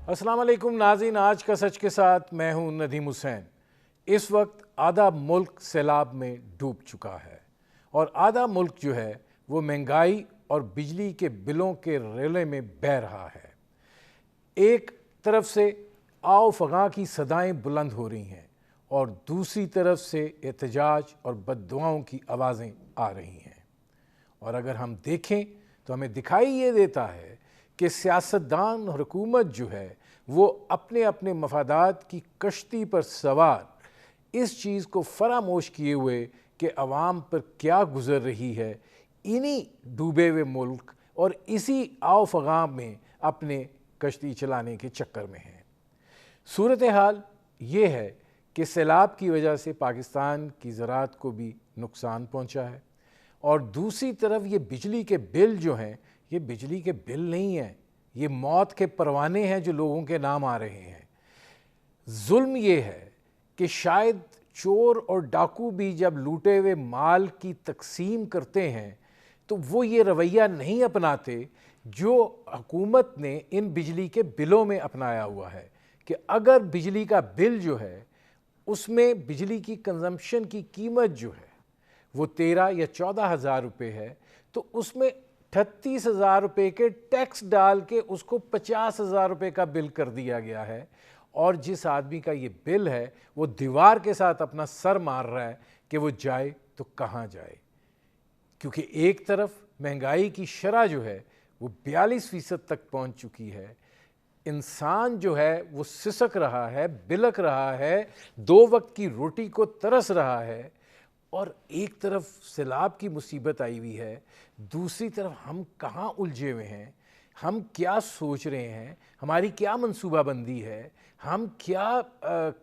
السلام علیکم ناظرین، آج کا سچ کے ساتھ میں ہوں ندیم حسین۔ اس وقت آدھا ملک سیلاب میں ڈوب چکا ہے اور آدھا ملک جو ہے وہ مہنگائی اور بجلی کے بلوں کے ریلے میں بہہ رہا ہے۔ ایک طرف سے آؤ فغاں کی صدائیں بلند ہو رہی ہیں اور دوسری طرف سے احتجاج اور بد دعاؤں کی آوازیں آ رہی ہیں، اور اگر ہم دیکھیں تو ہمیں دکھائی یہ دیتا ہے کہ سیاستدان اور حکومت جو ہے وہ اپنے اپنے مفادات کی کشتی پر سوار اس چیز کو فراموش کیے ہوئے کہ عوام پر کیا گزر رہی ہے، انہی ڈوبے ہوئے ملک اور اسی آؤ فغاں میں اپنے کشتی چلانے کے چکر میں ہیں۔ صورتحال یہ ہے کہ سیلاب کی وجہ سے پاکستان کی زراعت کو بھی نقصان پہنچا ہے، اور دوسری طرف یہ بجلی کے بل جو ہیں یہ بجلی کے بل نہیں ہیں، یہ موت کے پروانے ہیں جو لوگوں کے نام آ رہے ہیں۔ ظلم یہ ہے کہ شاید چور اور ڈاکو بھی جب لوٹے ہوئے مال کی تقسیم کرتے ہیں تو وہ یہ رویہ نہیں اپناتے جو حکومت نے ان بجلی کے بلوں میں اپنایا ہوا ہے، کہ اگر بجلی کا بل جو ہے اس میں بجلی کی کنزمپشن کی قیمت جو ہے وہ 13 یا 14 ہزار روپے ہے تو اس میں 38 ہزار روپے کے ٹیکس ڈال کے اس کو 50 ہزار روپے کا بل کر دیا گیا ہے، اور جس آدمی کا یہ بل ہے وہ دیوار کے ساتھ اپنا سر مار رہا ہے کہ وہ جائے تو کہاں جائے، کیونکہ ایک طرف مہنگائی کی شرح جو ہے وہ 42% تک پہنچ چکی ہے، انسان جو ہے وہ سسک رہا ہے، بلک رہا ہے، 2 وقت کی روٹی کو ترس رہا ہے، اور ایک طرف سیلاب کی مصیبت آئی ہوئی ہے، دوسری طرف ہم کہاں الجھے ہوئے ہیں، ہم کیا سوچ رہے ہیں، ہماری کیا منصوبہ بندی ہے، ہم کیا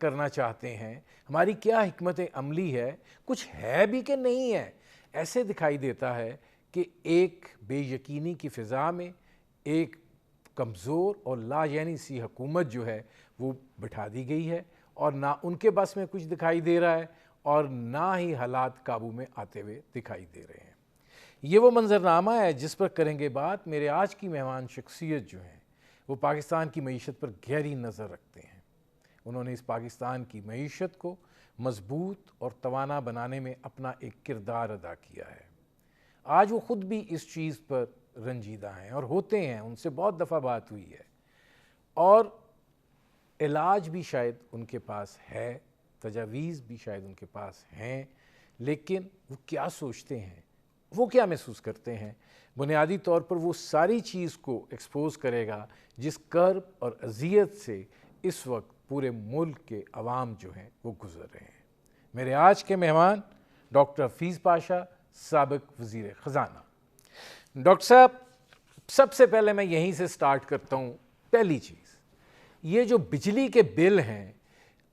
کرنا چاہتے ہیں، ہماری کیا حکمت عملی ہے، کچھ ہے بھی کہ نہیں ہے۔ ایسے دکھائی دیتا ہے کہ ایک بے یقینی کی فضا میں ایک کمزور اور لا یعنی سی حکومت جو ہے وہ بٹھا دی گئی ہے، اور نہ ان کے بس میں کچھ دکھائی دے رہا ہے اور نہ ہی حالات قابو میں آتے ہوئے دکھائی دے رہے ہیں۔ یہ وہ منظرنامہ ہے جس پر کریں گے بات میرے آج کی مہمان شخصیت جو ہیں وہ پاکستان کی معیشت پر گہری نظر رکھتے ہیں۔ انہوں نے اس پاکستان کی معیشت کو مضبوط اور توانا بنانے میں اپنا ایک کردار ادا کیا ہے۔ آج وہ خود بھی اس چیز پر رنجیدہ ہیں اور ہوتے ہیں، ان سے بہت دفعہ بات ہوئی ہے، اور علاج بھی شاید ان کے پاس ہے، تجاویز بھی شاید ان کے پاس ہیں، لیکن وہ کیا سوچتے ہیں، وہ کیا محسوس کرتے ہیں، بنیادی طور پر وہ ساری چیز کو ایکسپوز کرے گا جس کرب اور اذیت سے اس وقت پورے ملک کے عوام جو ہیں وہ گزر رہے ہیں۔ میرے آج کے مہمان ڈاکٹر حفیظ پاشا، سابق وزیر خزانہ۔ ڈاکٹر صاحب، سب سے پہلے میں یہیں سے سٹارٹ کرتا ہوں۔ پہلی چیز، یہ جو بجلی کے بل ہیں،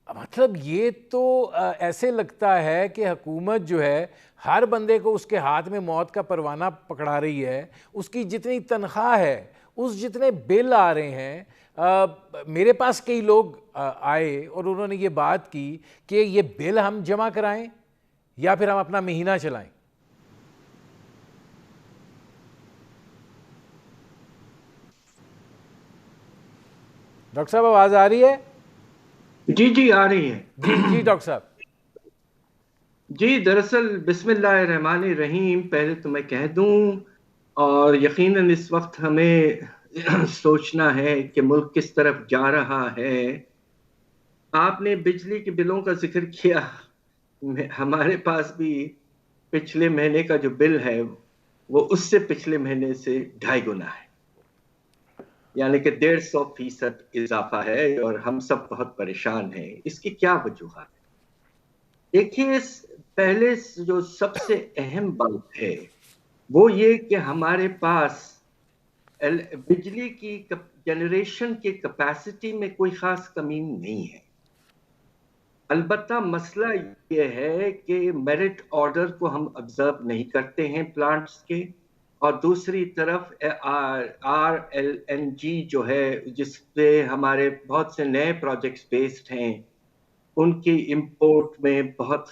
مطلب یہ تو ایسے لگتا ہے کہ حکومت جو ہے ہر بندے کو اس کے ہاتھ میں موت کا پروانہ پکڑا رہی ہے، اس کی جتنی تنخواہ ہے، اس جتنے بل آ رہے ہیں۔ میرے پاس کئی لوگ آئے اور انہوں نے یہ بات کی کہ یہ بل ہم جمع کرائیں یا پھر ہم اپنا مہینہ چلائیں۔ ڈاکٹر صاحب آواز آ رہی ہے؟ جی آ رہی ہے۔ جی ڈاکٹر صاحب۔ جی دراصل بسم اللہ الرحمن الرحیم پہلے تو میں کہہ دوں، اور یقیناً اس وقت ہمیں سوچنا ہے کہ ملک کس طرف جا رہا ہے۔ آپ نے بجلی کے بلوں کا ذکر کیا، ہمارے پاس بھی پچھلے مہینے کا جو بل ہے وہ اس سے پچھلے مہینے سے 2.5 گنا ہے، یعنی کہ 150% اضافہ ہے، اور ہم سب بہت پریشان ہیں۔ اس کی کیا وجوہات ہے؟ دیکھیے، پہلے جو سب سے اہم بات ہے وہ یہ کہ ہمارے پاس بجلی کی جنریشن کی کیپیسٹی میں کوئی خاص کمی نہیں ہے۔ البتہ مسئلہ یہ ہے کہ میرٹ آرڈر کو ہم آبزرو نہیں کرتے ہیں پلانٹس کے، اور دوسری طرف RLNG جو ہے جس پہ ہمارے بہت سے نئے پروجیکٹس بیسڈ ہیں، ان کی امپورٹ میں بہت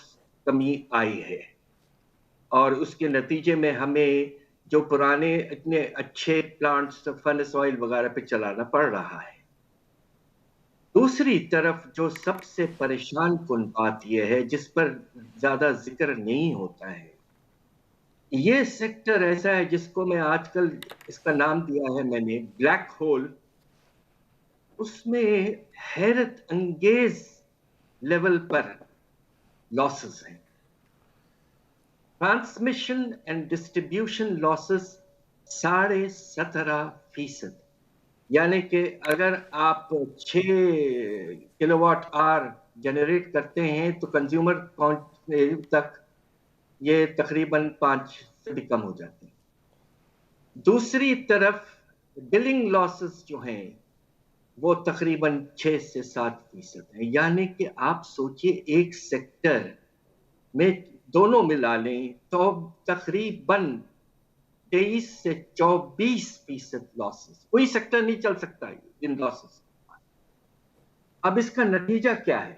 کمی آئی ہے، اور اس کے نتیجے میں ہمیں جو پرانے اتنے اچھے پلانٹس فنس آئل وغیرہ پہ چلانا پڑ رہا ہے۔ دوسری طرف جو سب سے پریشان کن بات یہ ہے جس پر زیادہ ذکر نہیں ہوتا ہے، یہ سیکٹر ایسا ہے جس کو میں آج کل اس کا نام دیا ہے میں نے بلیک ہول. اس میں حیرت انگیز لیول پر لاسز ہیں. Transmission and distribution losses 17.5%. یعنی کہ اگر آپ 6 کلو واٹ آور جنریٹ کرتے ہیں تو کنزیومر تک یہ تقریباً 5 سے بھی کم ہو جاتے ہیں. دوسری طرف بلنگ لاسز جو ہیں وہ تقریباً 6 سے 7% ہیں. یعنی کہ آپ سوچئے ایک سیکٹر میں دونوں ملا لیں تو تقریباً 23 سے 24% لاسز. کوئی سیکٹر نہیں چل سکتا ان لاسز. اب اس کا نتیجہ کیا ہے؟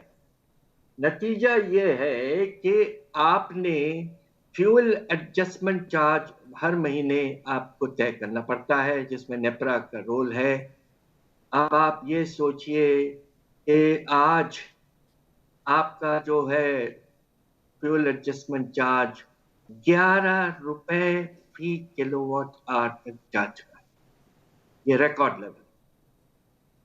نتیجہ یہ ہے کہ آپ نے فیول ایڈجسٹمنٹ چارج ہر مہینے آپ کو طے کرنا پڑتا ہے جس میں نیپرا کا رول ہے. اب آپ یہ سوچئے کہ آج آپ کا جو ہے فیول ایڈجسٹمنٹ چارج 11 روپے فی کلو واٹ آور تک جا چکا ہے. یہ ریکارڈ لیول.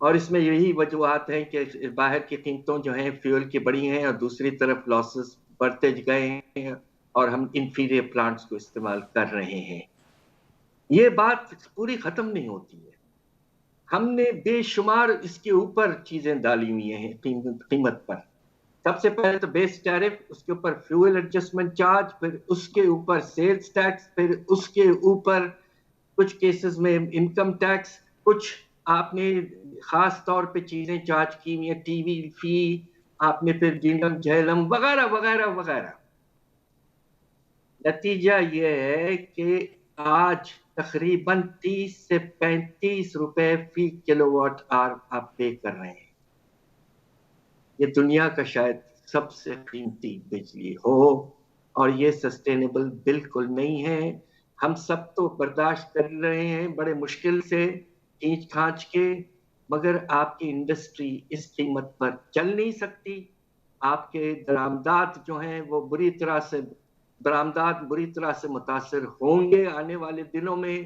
اور اس میں یہی وجوہات ہیں کہ باہر کی قیمتوں جو ہیں فیول کی بڑی ہیں اور دوسری طرف لاسز بڑھتے گئے ہیں اور ہم انفیریئر پلانٹس کو استعمال کر رہے ہیں. یہ بات پوری ختم نہیں ہوتی ہے. ہم نے بے شمار اس کے اوپر چیزیں ڈالی ہوئی ہیں قیمت پر. سب سے پہلے تو بیس ٹیرف، اس کے اوپر فیول ایڈجسٹمنٹ چارج، پھر اس کے اوپر سیلز ٹیکس، پھر اس کے اوپر کچھ کیسز میں انکم ٹیکس، کچھ آپ نے خاص طور پہ چیزیں چارج کی ہوئی ہیں، ٹی وی فی، آپ نے پھر ڈینم جہلم وغیرہ وغیرہ وغیرہ. نتیجہ یہ ہے کہ آج تقریباً 30 سے 35 روپے فی کلو واٹ آور آپ پے کر رہے ہیں. یہ دنیا کا شاید سب سے قیمتی بجلی ہو اور یہ سسٹینیبل بالکل نہیں ہے. ہم سب تو برداشت کر رہے ہیں بڑے مشکل سے کھینچ کھانچ کے، مگر آپ کی انڈسٹری اس قیمت پر چل نہیں سکتی. آپ کے درآمدات جو ہیں وہ بری طرح سے متاثر ہوں گے آنے والے دنوں میں.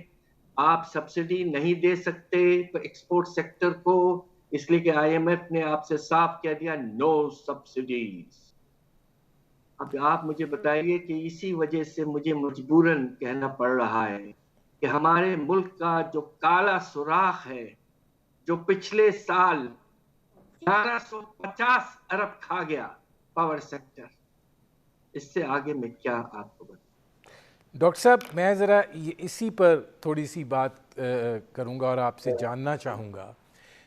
آپ سبسڈی نہیں دے سکتے ایکسپورٹ سیکٹر کو، اس لیے کہ آئی ایم ایف نے آپ سے صاف کہہ دیا نو سبسڈیز. اب آپ مجھے بتائیے کہ اسی وجہ سے مجھے مجبوراً کہنا پڑ رہا ہے کہ ہمارے ملک کا جو کالا سوراخ ہے، جو پچھلے سال 1150 ارب کھا گیا پاور سیکٹر، اس سے آگے میں کیا آپ کو بتاؤں. ڈاکٹر صاحب میں ذرا اسی پر تھوڑی سی بات کروں گا اور آپ سے جاننا چاہوں گا.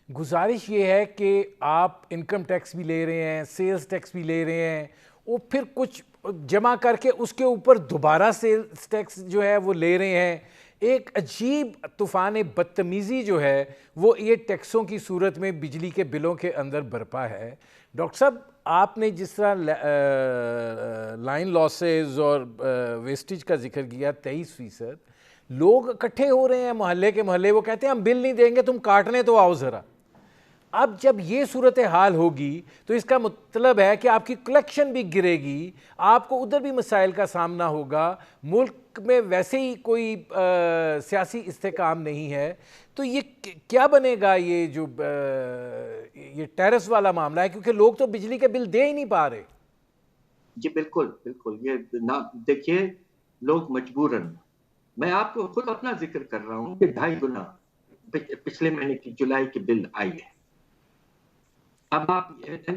گزارش یہ ہے کہ آپ انکم ٹیکس بھی لے رہے ہیں، سیلز ٹیکس بھی لے رہے ہیں، وہ پھر کچھ جمع کر کے اس کے اوپر دوبارہ سیلز ٹیکس جو ہے وہ لے رہے ہیں. ایک عجیب طوفان بدتمیزی جو ہے وہ یہ ٹیکسوں کی صورت میں بجلی کے بلوں کے اندر برپا ہے. ڈاکٹر صاحب آپ نے جس طرح لائن لاسز اور ویسٹیج کا ذکر کیا 23%، لوگ اکٹھے ہو رہے ہیں محلے کے محلے، وہ کہتے ہیں ہم بل نہیں دیں گے، تم کاٹنے تو آؤ ذرا. اب جب یہ صورتحال ہوگی تو اس کا مطلب ہے کہ آپ کی کلیکشن بھی گرے گی، آپ کو ادھر بھی مسائل کا سامنا ہوگا. ملک میں ویسے ہی کوئی سیاسی استحکام نہیں ہے، تو یہ کیا بنے گا یہ جو یہ ٹیرس والا معاملہ ہے، کیونکہ لوگ تو بجلی کے بل دے ہی نہیں پا رہے. جی بالکل بالکل. یہ دیکھیے لوگ مجبوراً، میں آپ کو خود اپنا ذکر کر رہا ہوں کہ 2.5 گنا پچھلے مہینے کی جولائی کی بل آئی ہے. اب آپ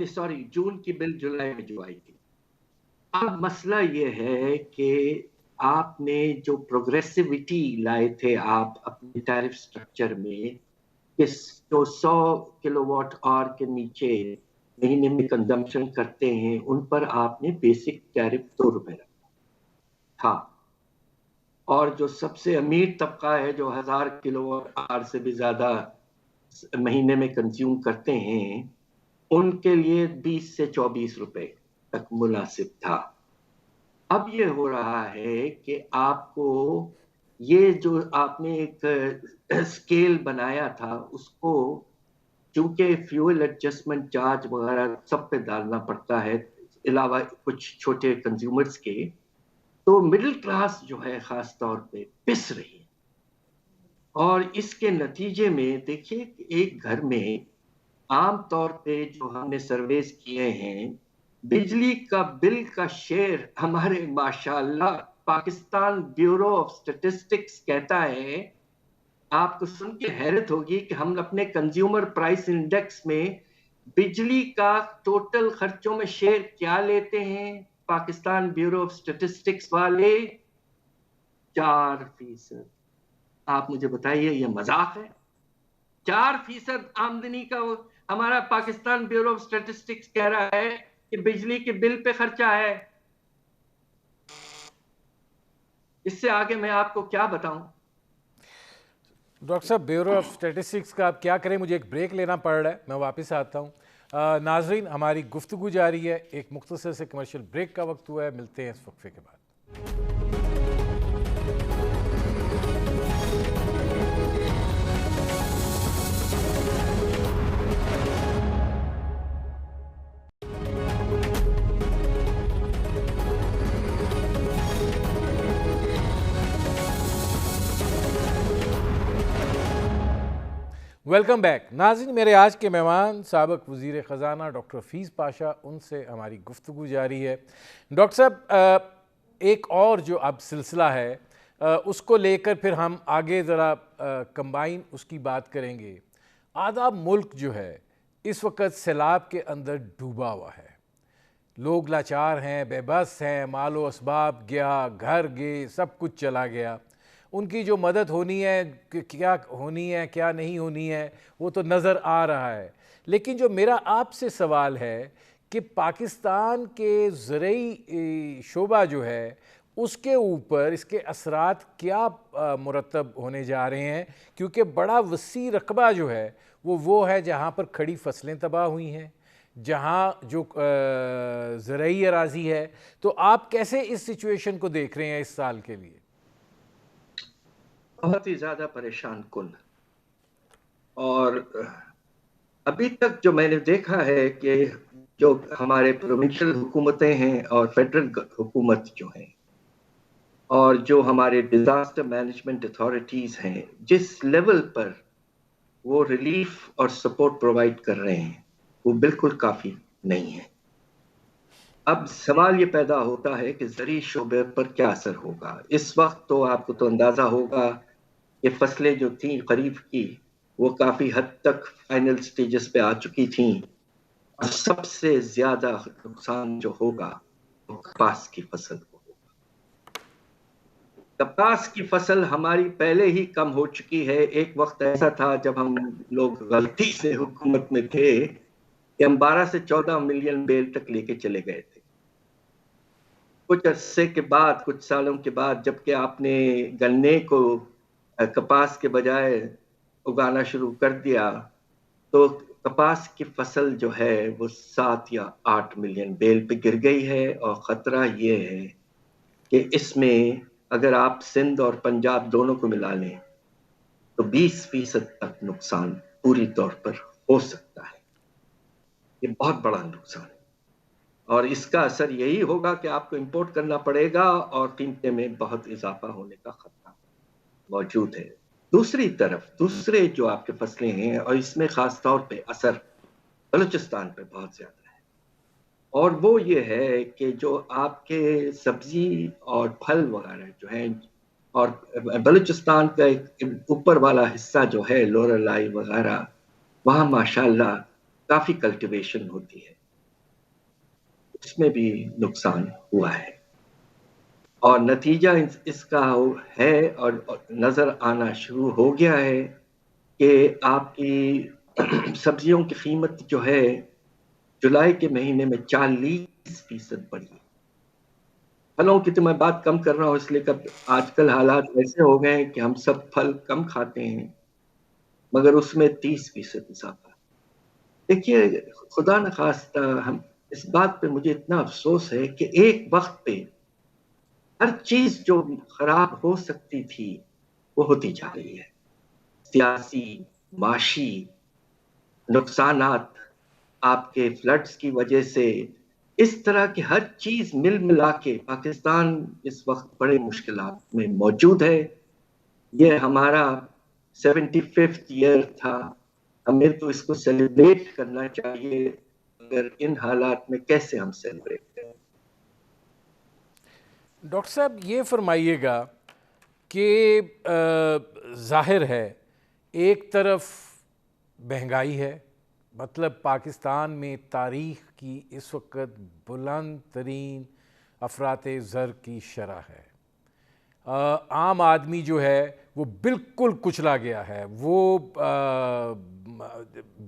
سوری جون کی بل جولائی میں جو آئی تھی. اب مسئلہ یہ ہے کہ آپ نے جو پروگریسیوٹی لائے تھے آپ اپنے ٹیرف سٹرکچر میں، کہ جو 100 کلو واٹ آور کے نیچے مہینے میں کنزمپشن کرتے ہیں ان پر آپ نے بیسک ٹیرف 2 روپے رکھا تھا. اور جو سب سے امیر طبقہ ہے جو 1000 کلو واٹ آور سے بھی زیادہ مہینے میں کنزیوم کرتے ہیں، ان کے لیے 20 سے 24 روپے تک مناسب تھا. اب یہ ہو رہا ہے کہ آپ کو یہ جو آپ نے ایک سکیل بنایا تھا اس کو چونکہ فیول ایڈجسٹمنٹ چارج وغیرہ سب پہ ڈالنا پڑتا ہے علاوہ کچھ چھوٹے کنزیومرز کے، تو مڈل کلاس جو ہے خاص طور پہ پس رہی ہے. اور اس کے نتیجے میں دیکھیے ایک گھر میں عام طور پہ جو ہم نے سرویز کیے ہیں، بجلی کا بل کا شیئر ہمارے ماشاءاللہ پاکستان بیورو آف اسٹیٹسٹکس کہتا ہے، آپ کو سن کے حیرت ہوگی کہ ہم اپنے کنزیومر پرائس انڈیکس میں بجلی کا ٹوٹل خرچوں میں شیئر کیا لیتے ہیں پاکستان بیورو آف اسٹیٹسٹکس والے؟ 4%. آپ مجھے بتائیے یہ مذاق ہے؟ 4% آمدنی کا ہمارا پاکستان بیورو آف اسٹیٹسٹکس کہہ رہا ہے کہ بجلی کے بل پہ خرچہ ہے. اس سے آگے میں آپ کو کیا بتاؤں؟ ڈاکٹر صاحب بیورو آف اسٹیٹسٹکس کا آپ کیا کریں، مجھے ایک بریک لینا پڑ رہا ہے، میں واپس آتا ہوں. ناظرین ہماری گفتگو جاری ہے، ایک مختصر سے کمرشل بریک کا وقت ہوا ہے، ملتے ہیں اس وقفے کے بعد. Welcome back. ناظرین میرے آج کے مہمان سابق وزیر خزانہ ڈاکٹر حفیظ پاشا، ان سے ہماری گفتگو جاری ہے. ڈاکٹر صاحب ایک اور جو اب سلسلہ ہے اس کو لے کر پھر ہم آگے ذرا کمبائن اس کی بات کریں گے. آدھا ملک جو ہے اس وقت سیلاب کے اندر ڈوبا ہوا ہے، لوگ لاچار ہیں، بے بس ہیں، مال و اسباب گیا، گھر گئے، سب کچھ چلا گیا. ان کی جو مدد ہونی ہے، کیا ہونی ہے کیا نہیں ہونی ہے وہ تو نظر آ رہا ہے. لیکن جو میرا آپ سے سوال ہے کہ پاکستان کے زرعی شعبہ جو ہے اس کے اوپر اس کے اثرات کیا مرتب ہونے جا رہے ہیں، کیونکہ بڑا وسیع رقبہ جو ہے وہ ہے جہاں پر کھڑی فصلیں تباہ ہوئی ہیں، جہاں جو زرعی اراضی ہے. تو آپ کیسے اس سچویشن کو دیکھ رہے ہیں اس سال کے لیے؟ بہت ہی زیادہ پریشان کن. اور ابھی تک جو میں نے دیکھا ہے کہ جو ہمارے پروونشل حکومتیں ہیں اور فیڈرل حکومت جو ہیں اور جو ہمارے ڈیزاسٹر مینجمنٹ اتھارٹیز ہیں، جس لیول پر وہ ریلیف اور سپورٹ پرووائڈ کر رہے ہیں وہ بالکل کافی نہیں ہے. اب سوال یہ پیدا ہوتا ہے کہ زرعی شعبے پر کیا اثر ہوگا. اس وقت تو آپ کو تو اندازہ ہوگا کہ فصلیں جو تھیں خریف کی وہ کافی حد تک فائنل سٹیجز پہ آ چکی تھیں، اور سب سے زیادہ نقصان جو ہوگا وہ کپاس کی فصل کو ہوگا. کپاس کی فصل ہماری پہلے ہی کم ہو چکی ہے. ایک وقت ایسا تھا جب ہم لوگ غلطی سے حکومت میں تھے کہ ہم 12 سے 14 ملین بیل تک لے کے چلے گئے تھے. کچھ عرصے کے بعد، کچھ سالوں کے بعد، جبکہ آپ نے گنے کو کپاس کے بجائے اگانا شروع کر دیا تو کپاس کی فصل جو ہے وہ 7 یا 8 ملین بیل پہ گر گئی ہے. اور خطرہ یہ ہے کہ اس میں اگر آپ سندھ اور پنجاب دونوں کو ملا لیں تو 20% تک نقصان پوری طور پر ہو سکتا ہے. یہ بہت بڑا نقصان ہے، اور اس کا اثر یہی ہوگا کہ آپ کو امپورٹ کرنا پڑے گا اور قیمتیں میں بہت اضافہ ہونے کا خطرہ موجود ہے. دوسری طرف دوسرے جو آپ کے فصلیں ہیں، اور اس میں خاص طور پہ اثر بلوچستان پہ بہت زیادہ ہے، اور وہ یہ ہے کہ جو آپ کے سبزی اور پھل وغیرہ جو ہیں، اور بلوچستان کا ایک اوپر والا حصہ جو ہے لورالائی وغیرہ، وہاں ماشاءاللہ کافی کلٹیویشن ہوتی ہے، اس میں بھی نقصان ہوا ہے. اور نتیجہ اس کا ہے اور نظر آنا شروع ہو گیا ہے کہ آپ کی سبزیوں کی قیمت جو ہے جولائی کے مہینے میں 40% بڑھی. پھلوں کی تو میں بات کم کر رہا ہوں اس لیے کہ آج کل حالات ایسے ہو گئے ہیں کہ ہم سب پھل کم کھاتے ہیں، مگر اس میں 30% اضافہ. دیکھیے خدا نخواستہ، ہم اس بات پہ مجھے اتنا افسوس ہے کہ ایک وقت پہ ہر چیز جو خراب ہو سکتی تھی وہ ہوتی جا رہی ہے. سیاسی، معاشی نقصانات آپ کے فلڈز کی وجہ سے، اس طرح کی ہر چیز مل ملا کے پاکستان اس وقت بڑے مشکلات میں موجود ہے۔ یہ ہمارا 75th ایئر تھا، ہمیں تو اس کو سیلیبریٹ کرنا چاہیے، مگر ان حالات میں کیسے ہم سیلیبریٹ کریں؟ ڈاکٹر صاحب یہ فرمائیے گا کہ ظاہر ہے ایک طرف مہنگائی ہے، مطلب پاکستان میں تاریخ کی اس وقت بلند ترین افراط زر کی شرح ہے، عام آدمی جو ہے وہ بالکل کچلا گیا ہے، وہ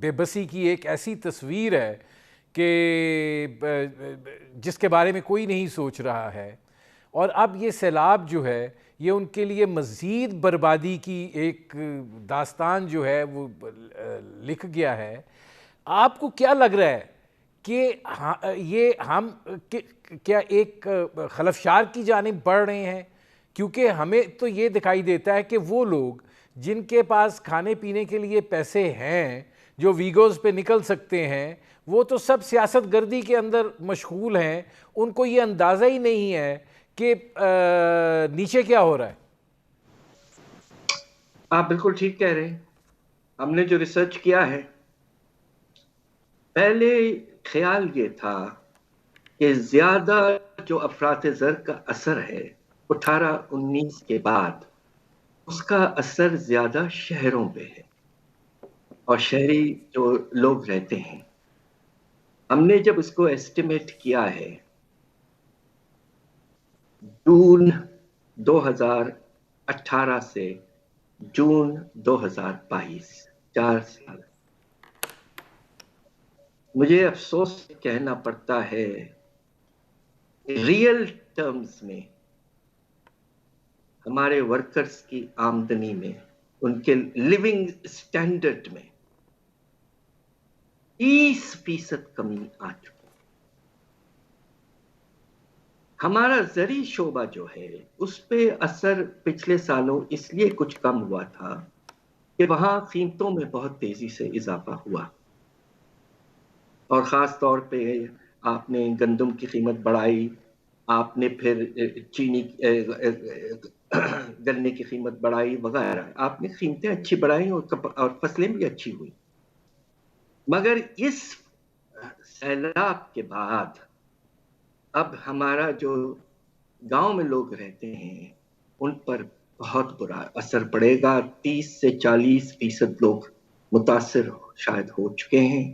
بے بسی کی ایک ایسی تصویر ہے کہ جس کے بارے میں کوئی نہیں سوچ رہا ہے، اور اب یہ سیلاب جو ہے یہ ان کے لیے مزید بربادی کی ایک داستان جو ہے وہ لکھ گیا ہے۔ آپ کو کیا لگ رہا ہے کہ یہ ہم کیا ایک خلفشار کی جانب بڑھ رہے ہیں؟ کیونکہ ہمیں تو یہ دکھائی دیتا ہے کہ وہ لوگ جن کے پاس کھانے پینے کے لیے پیسے ہیں، جو ویگوز پہ نکل سکتے ہیں، وہ تو سب سیاست گردی کے اندر مشغول ہیں، ان کو یہ اندازہ ہی نہیں ہے کہ نیچے کیا ہو رہا ہے۔ آپ بالکل ٹھیک کہہ رہے ہیں۔ ہم نے جو ریسرچ کیا ہے، پہلے خیال یہ تھا کہ زیادہ جو افراط زر کا اثر ہے 1819 کے بعد، اس کا اثر زیادہ شہروں پہ ہے اور شہری جو لوگ رہتے ہیں۔ ہم نے جب اس کو ایسٹیمیٹ کیا ہے جون 2018 سے جون 2022، 4 سال، مجھے افسوس کہنا پڑتا ہے ریئل ٹرمز میں ہمارے ورکرز کی آمدنی میں، ان کے لیونگ سٹینڈرڈ میں 30% کمی آ چکی۔ ہمارا زرعی شعبہ جو ہے اس پہ اثر پچھلے سالوں اس لیے کچھ کم ہوا تھا کہ وہاں قیمتوں میں بہت تیزی سے اضافہ ہوا، اور خاص طور پہ آپ نے گندم کی قیمت بڑھائی، آپ نے پھر چینی گنے کی قیمت بڑھائی وغیرہ، آپ نے قیمتیں اچھی بڑھائی اور فصلیں بھی اچھی ہوئی۔ مگر اس سیلاب کے بعد اب ہمارا جو گاؤں میں لوگ رہتے ہیں ان پر بہت برا اثر پڑے گا۔ 30 سے 40% لوگ متاثر شاید ہو چکے ہیں،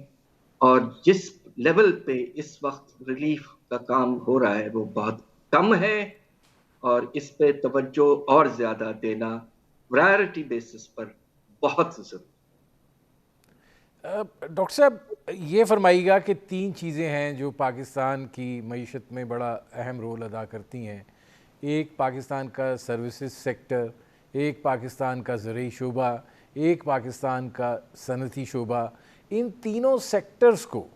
اور جس لیول پہ اس وقت ریلیف کا کام ہو رہا ہے وہ بہت کم ہے، اور اس پہ توجہ اور زیادہ دینا پرائرٹی بیسس پر بہت ضروری۔ ڈاکٹر صاحب یہ فرمائیے گا کہ 3 چیزیں ہیں جو پاکستان کی معیشت میں بڑا اہم رول ادا کرتی ہیں، ایک پاکستان کا سروسز سیکٹر، ایک پاکستان کا زرعی شعبہ، ایک پاکستان کا صنعتی شعبہ۔ ان تینوں سیکٹرز کو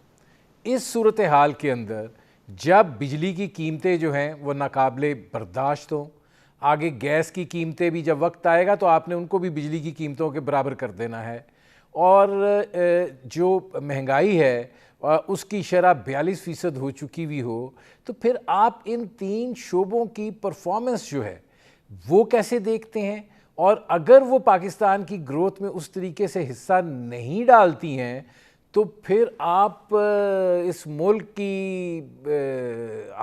اس صورتحال کے اندر جب بجلی کی قیمتیں جو ہیں وہ ناقابل برداشت ہوں، آگے گیس کی قیمتیں بھی جب وقت آئے گا تو آپ نے ان کو بھی بجلی کی قیمتوں کے برابر کر دینا ہے، اور جو مہنگائی ہے اس کی شرح 42% ہو چکی بھی ہو، تو پھر آپ ان 3 شعبوں کی پرفارمنس جو ہے وہ کیسے دیکھتے ہیں؟ اور اگر وہ پاکستان کی گروتھ میں اس طریقے سے حصہ نہیں ڈالتی ہیں تو پھر آپ اس ملک کی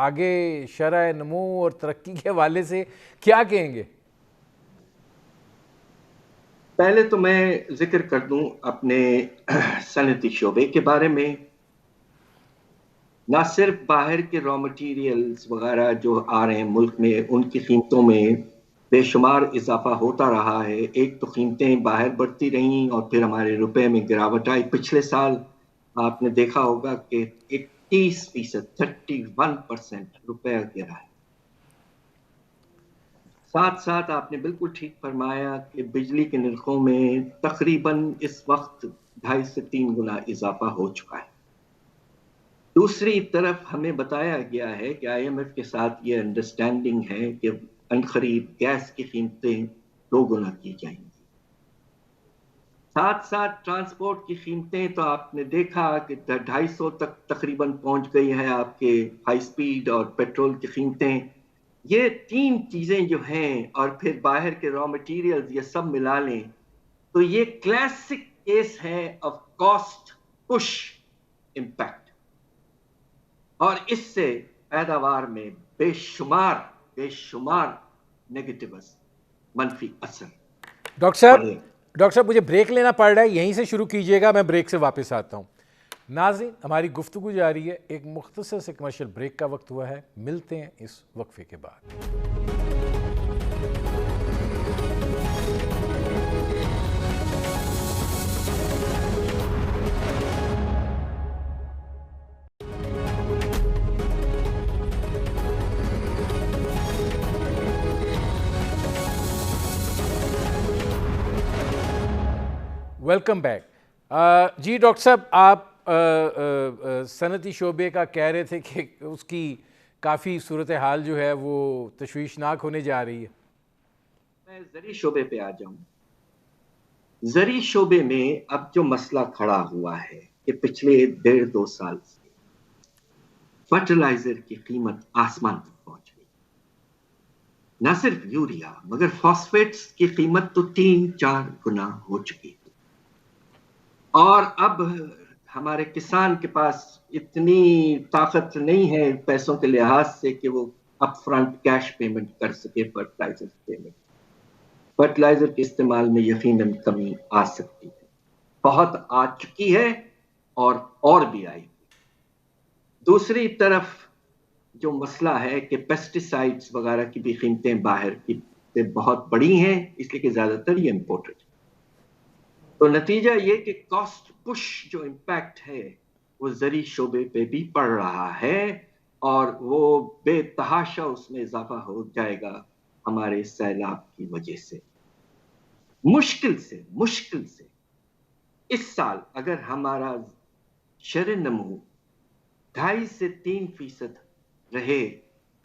آگے شرح نمو اور ترقی کے حوالے سے کیا کہیں گے؟ پہلے تو میں ذکر کر دوں اپنے صنعتی شعبے کے بارے میں۔ نہ صرف باہر کے را مٹیریلز وغیرہ جو آ رہے ہیں ملک میں، ان کی قیمتوں میں بے شمار اضافہ ہوتا رہا ہے۔ ایک تو قیمتیں باہر بڑھتی رہیں اور پھر ہمارے روپے میں گراوٹ آئی۔ پچھلے سال آپ نے دیکھا ہوگا کہ 31% روپے گرا ہے۔ ساتھ ساتھ آپ نے بالکل ٹھیک فرمایا کہ بجلی کے نرخوں میں تقریباً اس وقت 2.5 سے 3 گنا اضافہ ہو چکا ہے۔ دوسری طرف ہمیں بتایا گیا ہے کہ آئی ایم ایف کے ساتھ یہ انڈرسٹینڈنگ ہے کہ عنقریب گیس کی قیمتیں 2 گنا کی جائیں گی۔ ساتھ ساتھ ٹرانسپورٹ کی قیمتیں تو آپ نے دیکھا کہ 250 تک تقریباً پہنچ گئی ہیں آپ کے ہائی سپیڈ اور پیٹرول کی قیمتیں. یہ 3 چیزیں جو ہیں اور پھر باہر کے را مٹیریلز یہ سب ملا لیں تو یہ کلاسک کیس ہے آف کاسٹ پش امپیکٹ. اور اس سے پیداوار میں بے شمار نیگیٹو منفی اثر. ڈاکٹر صاحب مجھے بریک لینا پڑ رہا ہے, یہیں سے شروع کیجئے گا, میں بریک سے واپس آتا ہوں. ناظرین ہماری گفتگو جاری ہے, ایک مختصر سے کمرشل بریک کا وقت ہوا ہے, ملتے ہیں اس وقفے کے بعد. Welcome back. جی ڈاکٹر صاحب, آپ صنعتی شعبے کا کہہ رہے تھے کہ اس کی کافی صورتحال جو ہے وہ تشویشناک ہونے جا رہی ہے. میں زرعی شعبے پہ آ جاؤں. زرعی شعبے میں اب جو مسئلہ کھڑا ہوا ہے کہ پچھلے 1.5-2 سال سے فرٹیلائزر کی قیمت آسمان تک پہنچ گئی. نہ صرف یوریا مگر فاسفیٹس کی قیمت تو 3-4 گنا ہو چکی. اور اب ہمارے کسان کے پاس اتنی طاقت نہیں ہے پیسوں کے لحاظ سے کہ وہ اپ فرنٹ کیش پیمنٹ کر سکے فرٹیلائزر پیمنٹ. فرٹیلائزر کے استعمال میں یقیناً کمی آ سکتی ہے, بہت آ چکی ہے اور بھی آئے گی. دوسری طرف جو مسئلہ ہے کہ پیسٹیسائڈز وغیرہ کی بھی قیمتیں باہر کی سے بہت بڑی ہیں, اس لیے کہ زیادہ تر یہ امپورٹڈ. تو نتیجہ یہ کہ کاسٹ پش جو امپیکٹ ہے وہ زرعی شعبے پہ بھی پڑ رہا ہے اور وہ بے تحاشا اس میں اضافہ ہو جائے گا ہمارے سیلاب کی وجہ سے. مشکل سے اس سال اگر ہمارا شرح نمو 2.5 سے 3% رہے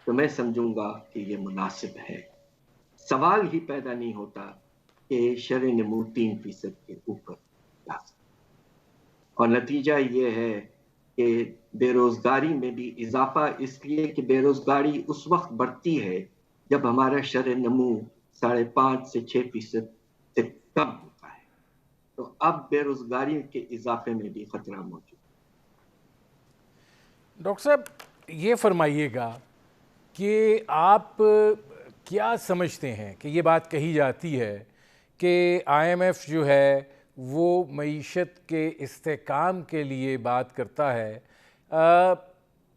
تو میں سمجھوں گا کہ یہ مناسب ہے. سوال ہی پیدا نہیں ہوتا کہ شرح نمو 3% کے اوپر جا سکتا. اور نتیجہ یہ ہے کہ بے روزگاری میں بھی اضافہ, اس لیے کہ بے روزگاری اس وقت بڑھتی ہے جب ہمارا شرح نمو 5.5 سے 6% سے کم ہوتا ہے. تو اب بے روزگاری کے اضافے میں بھی خطرہ موجود. ڈاکٹر صاحب یہ فرمائیے گا کہ آپ کیا سمجھتے ہیں کہ یہ بات کہی جاتی ہے کہ آئی ایم ایف جو ہے وہ معیشت کے استحکام کے لیے بات کرتا ہے.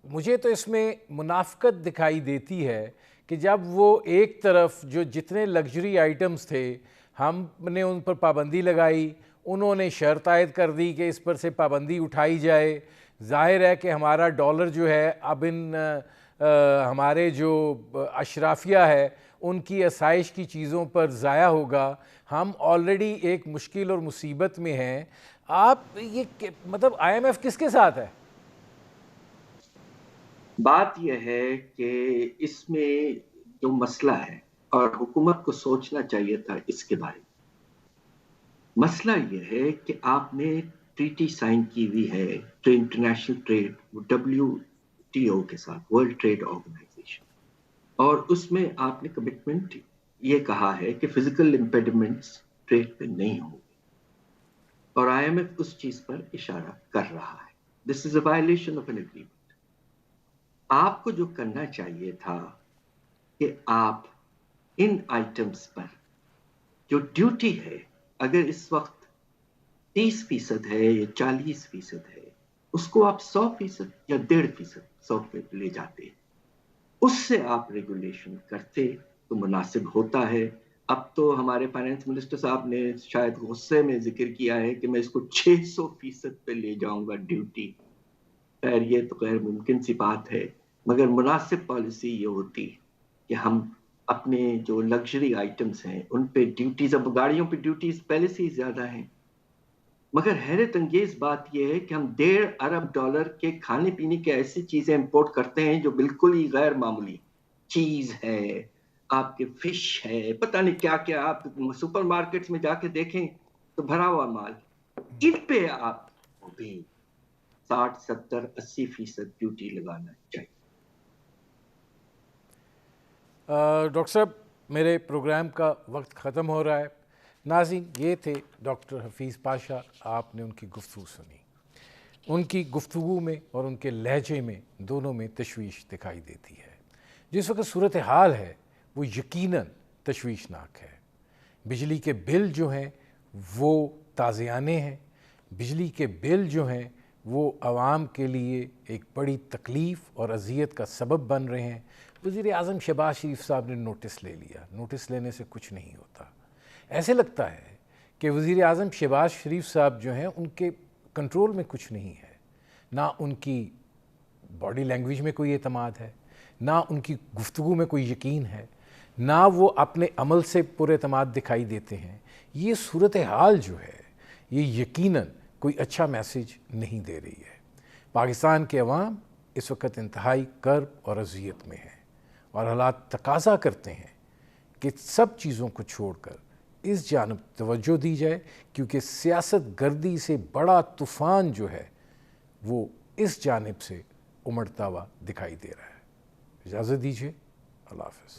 مجھے تو اس میں منافقت دکھائی دیتی ہے کہ جب وہ ایک طرف جو جتنے لگژری آئٹمز تھے ہم نے ان پر پابندی لگائی, انہوں نے شرط عائد کر دی کہ اس پر سے پابندی اٹھائی جائے. ظاہر ہے کہ ہمارا ڈالر جو ہے اب ان ہمارے جو اشرافیہ ہے ان کی آسائش کی چیزوں پر ضائع ہوگا. ہم آلریڈی ایک مشکل اور مصیبت میں ہیں. آپ یہ مطلب آئی ایم ایف کس کے ساتھ ہے؟ بات یہ ہے کہ اس میں جو مسئلہ ہے اور حکومت کو سوچنا چاہیے تھا اس کے بارے میں. مسئلہ یہ ہے کہ آپ نے ٹریٹی سائن کی ہوئی ہے انٹرنیشنل ٹریڈ WTO کے ساتھ, ورلڈ ٹریڈ آرگنائزیشن, اور اس میں آپ نے کمٹمنٹ یہ کہا ہے کہ فزیکل امپیڈمنٹس ٹریڈ پہ نہیں ہوں گے, اور آئی ایم ایف اس چیز پر اشارہ کر رہا ہے. This is a violation of an agreement. آپ کو جو کرنا چاہیے تھا کہ آپ ان آئٹمس پر جو ڈیوٹی ہے اگر اس وقت 30% ہے یا 40% ہے, اس کو آپ 100% یا 1.5% 100 پہ لے جاتے, اس سے آپ ریگولیشن کرتے تو مناسب ہوتا ہے. اب تو ہمارے فائنانس منسٹر صاحب نے شاید غصے میں ذکر کیا ہے کہ میں اس کو 600% پہ لے جاؤں گا ڈیوٹی. خیر یہ تو غیر ممکن سی بات ہے, مگر مناسب پالیسی یہ ہوتی کہ ہم اپنے جو لگژری آئٹمس ہیں ان پہ ڈیوٹیز, اب گاڑیوں پہ ڈیوٹیز پہلے سے ہی زیادہ ہیں, مگر حیرت انگیز بات یہ ہے کہ ہم $1.5 ارب کے کھانے پینے کے ایسی چیزیں امپورٹ کرتے ہیں جو بالکل ہی غیر معمولی. چیز ہے, آپ کے فش ہے, پتہ نہیں کیا کیا. آپ سپر مارکیٹس میں جا کے دیکھیں تو بھرا ہوا مال، ان پہ آپ کو بھی 60, 70, 80% ڈیوٹی لگانا چاہیے۔ ڈاکٹر صاحب میرے پروگرام کا وقت ختم ہو رہا ہے۔ ناظرین، یہ تھے ڈاکٹر حفیظ پاشا، آپ نے ان کی گفتگو سنی۔ ان کی گفتگو میں اور ان کے لہجے میں دونوں میں تشویش دکھائی دیتی ہے۔ جس وقت صورتحال ہے وہ یقیناً تشویشناک ہے۔ بجلی کے بل جو ہیں وہ تازیانے ہیں، بجلی کے بل جو ہیں وہ عوام کے لیے ایک بڑی تکلیف اور اذیت کا سبب بن رہے ہیں۔ وزیر اعظم شہباز شریف صاحب نے نوٹس لے لیا، نوٹس لینے سے کچھ نہیں ہوتا۔ ایسے لگتا ہے کہ وزیر اعظم شہباز شریف صاحب جو ہیں ان کے کنٹرول میں کچھ نہیں ہے، نہ ان کی باڈی لینگویج میں کوئی اعتماد ہے، نہ ان کی گفتگو میں کوئی یقین ہے، نہ وہ اپنے عمل سے پر اعتماد دکھائی دیتے ہیں۔ یہ صورتحال جو ہے یہ یقیناً کوئی اچھا میسیج نہیں دے رہی ہے۔ پاکستان کے عوام اس وقت انتہائی کرب اور اذیت میں ہیں، اور حالات تقاضا کرتے ہیں کہ سب چیزوں کو چھوڑ کر اس جانب توجہ دی جائے، کیونکہ سیاست گردی سے بڑا طوفان جو ہے وہ اس جانب سے امڑتا ہوا دکھائی دے رہا ہے۔ اجازت دیجیے، اللہ حافظ۔